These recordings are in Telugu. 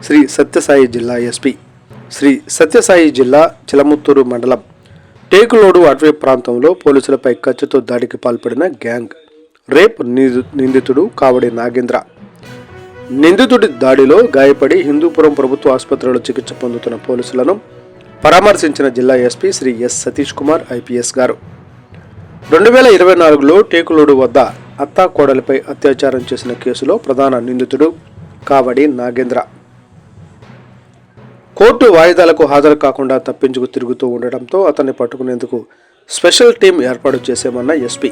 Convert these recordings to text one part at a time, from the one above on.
శ్రీ సత్యసాయి జిల్లా ఎస్పీ శ్రీ సత్యసాయి జిల్లా చిలముత్తూరు మండలం టేకులోడు అటవీ ప్రాంతంలో పోలీసులపై కత్తితో దాడికి పాల్పడిన గ్యాంగ్ రేప్ నిందితుడు కావడి నాగేంద్ర. నిందితుడి దాడిలో గాయపడి హిందూపురం ప్రభుత్వ ఆసుపత్రిలో చికిత్స పొందుతున్న పోలీసులను పరామర్శించిన జిల్లా SP Shri S Satish Kumar IPS గారు 2024లో టేకులోడు వద్ద అత్తా కోడలిపై అత్యాచారం చేసిన కేసులో ప్రధాన నిందితుడు కావడి నాగేంద్ర కోర్టు వాయిదాలకు హాజరు కాకుండా తప్పించుకు తిరుగుతూ ఉండడంతో అతన్ని పట్టుకునేందుకు స్పెషల్ టీం ఏర్పాటు చేశామన్న ఎస్పీ.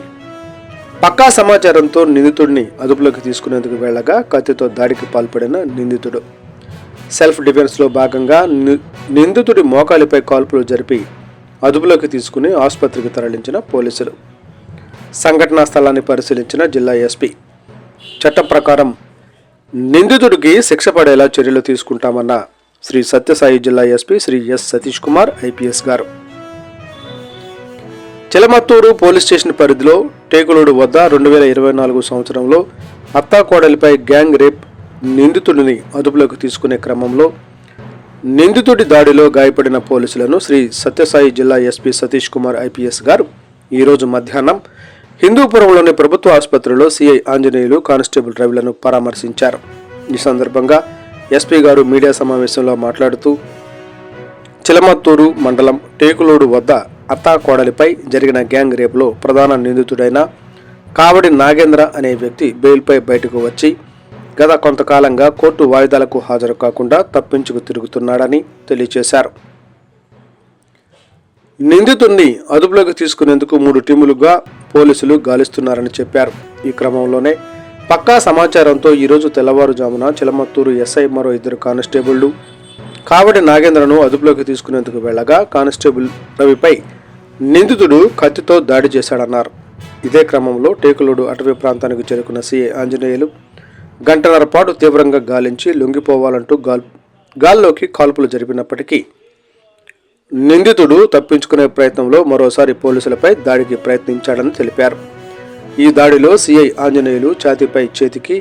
పక్కా సమాచారంతో నిందితుడిని అదుపులోకి తీసుకునేందుకు వెళ్లగా కత్తితో దాడికి పాల్పడిన నిందితుడు సెల్ఫ్ డిఫెన్స్లో భాగంగా నిందితుడి మోకాలిపై కాల్పులు జరిపి అదుపులోకి తీసుకుని ఆసుపత్రికి తరలించిన పోలీసులు. సంఘటనా స్థలాన్ని పరిశీలించిన జిల్లా ఎస్పీ చట్టం ప్రకారం నిందితుడికి శిక్ష పడేలా చర్యలు తీసుకుంటామన్న శ్రీ సత్యసాయి జిల్లా SP Shri S Satish Kumar IPS గారు. చిలమత్తూరు పోలీస్ స్టేషన్ పరిధిలో టేకులోడు వద్ద 2024 సంవత్సరంలో అత్తాకోడలిపై గ్యాంగ్ రేప్ నిందితుడిని అదుపులోకి తీసుకునే క్రమంలో నిందితుడి దాడిలో గాయపడిన పోలీసులను శ్రీ సత్యసాయి జిల్లా ఎస్పీ సతీష్ కుమార్ ఐపీఎస్ గారు ఈరోజు మధ్యాహ్నం హిందూపురంలోని ప్రభుత్వ ఆసుపత్రిలో సిఐ ఆంజనేయులు కానిస్టేబుల్ రవిలను పరామర్శించారు. ఈ సందర్భంగా ఎస్పీ గారు మీడియా సమావేశంలో మాట్లాడుతూ చిలమత్తూరు మండలం టేకులోడు వద్ద అత్తాకోడలిపై జరిగిన గ్యాంగ్ రేపులో ప్రధాన నిందితుడైన కావడి నాగేంద్ర అనే వ్యక్తి బెయిల్పై బయటకు వచ్చి గత కొంతకాలంగా కోర్టు వాయిదాలకు హాజరు కాకుండా తప్పించుకు తిరుగుతున్నాడని తెలియజేశారు. నిందితుడిని అదుపులోకి తీసుకునేందుకు 3 టీములుగా పోలీసులు గాలిస్తున్నారని చెప్పారు. ఈ క్రమంలోనే పక్కా సమాచారంతో ఈరోజు తెల్లవారుజామున చిలమత్తూరు ఎస్ఐ మరో 2 కానిస్టేబుళ్లు కావడి నాగేంద్రను అదుపులోకి తీసుకునేందుకు వెళ్లగా కానిస్టేబుల్ రవిపై నిందితుడు కత్తితో దాడి చేశాడన్నారు. ఇదే క్రమంలో టేకులోడు అటవీ ప్రాంతానికి చేరుకున్న సిఐ ఆంజనేయులు గంటన్నర పాటు తీవ్రంగా గాలించి లొంగిపోవాలంటూ గాల్లోకి కాల్పులు జరిపినప్పటికీ నిందితుడు తప్పించుకునే ప్రయత్నంలో మరోసారి పోలీసులపై దాడికి ప్రయత్నించాడని తెలిపారు. ఈ దాడిలో సిఐ ఆంజనేయులు ఛాతీపై చేతికి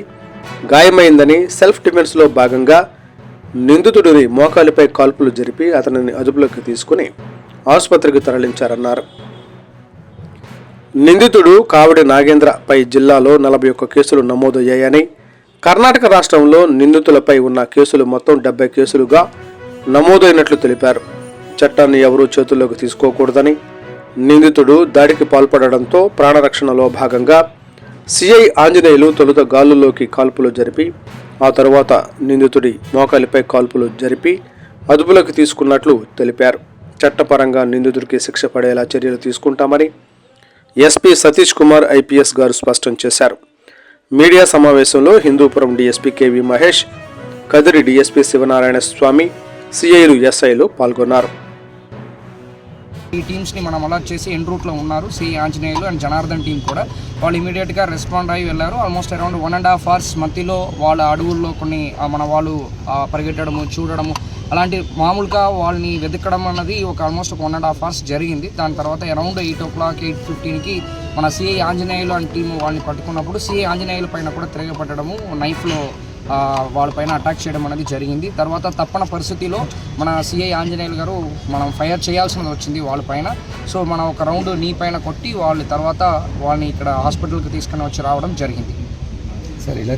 గాయమైందని సెల్ఫ్ డిఫెన్స్లో భాగంగా నిందితుడిని మోకాలిపై కాల్పులు జరిపి అతనిని అదుపులోకి తీసుకుని ఆసుపత్రికి తరలించారన్నారు. నిందితుడు కావడి నాగేంద్ర పై జిల్లాలో 41 కేసులు నమోదయ్యాయని, కర్ణాటక రాష్ట్రంలో నిందితులపై ఉన్న కేసులు మొత్తం 70 కేసులుగా నమోదైనట్లు తెలిపారు. చట్టాన్ని ఎవరూ చేతుల్లోకి తీసుకోకూడదని, నిందితుడు దాడికి పాల్పడడంతో ప్రాణరక్షణలో భాగంగా సిఐ ఆంజనేయులు తొలుత గాలులోకి కాల్పులు జరిపి ఆ తరువాత నిందితుడి మోకాలిపై కాల్పులు జరిపి అదుపులోకి తీసుకున్నట్లు తెలిపారు. చట్టపరంగా నిందితుడికి శిక్ష పడేలా చర్యలు తీసుకుంటామని ఎస్పీ సతీష్ కుమార్ ఐపీఎస్ గారు స్పష్టం చేశారు. మీడియా సమావేశంలో Hindupur DSP K V Mahesh, Kadiri DSP Sivanarayana Swamy, సిఐలు ఎస్ఐలు పాల్గొన్నారు. ఈ టీమ్స్ని మనం అలర్ట్ చేసి ఎన్ రూట్లో ఉన్నారు CI Anjaneyulu and Janardhan team కూడా. వాళ్ళు ఇమీడియట్గా రెస్పాండ్ అయ్యి వెళ్ళారు. ఆల్మోస్ట్ అరౌండ్ 1.5 hours మధ్యలో వాళ్ళ అడవుల్లో కొన్ని మన వాళ్ళు పరిగెట్టడము, చూడడము, అలాంటి మామూలుగా వాళ్ళని వెతకడం అన్నది ఆల్మోస్ట్ 1.5 hours జరిగింది. దాని తర్వాత అరౌండ్ 8 o'clock 8:15కి మన సిఐ ఆంజనేయులు అండ్ టీము వాళ్ళని పట్టుకున్నప్పుడు సిఐ ఆంజనేయుల పైన కూడా తిరగబట్టడము, నైఫ్లో వాళ్ళపైన అటాక్ చేయడం అనేది జరిగింది. తర్వాత తప్పని పరిస్థితిలో మన సిఐ ఆంజనేయులు గారు మనం ఫైర్ చేయాల్సినది వచ్చింది వాళ్ళపైన. సో మనం ఒక రౌండ్ నీ పైన కొట్టి వాళ్ళని తర్వాత వాళ్ళని ఇక్కడ హాస్పిటల్కి తీసుకుని వచ్చి రావడం జరిగింది. సార్ ఇలా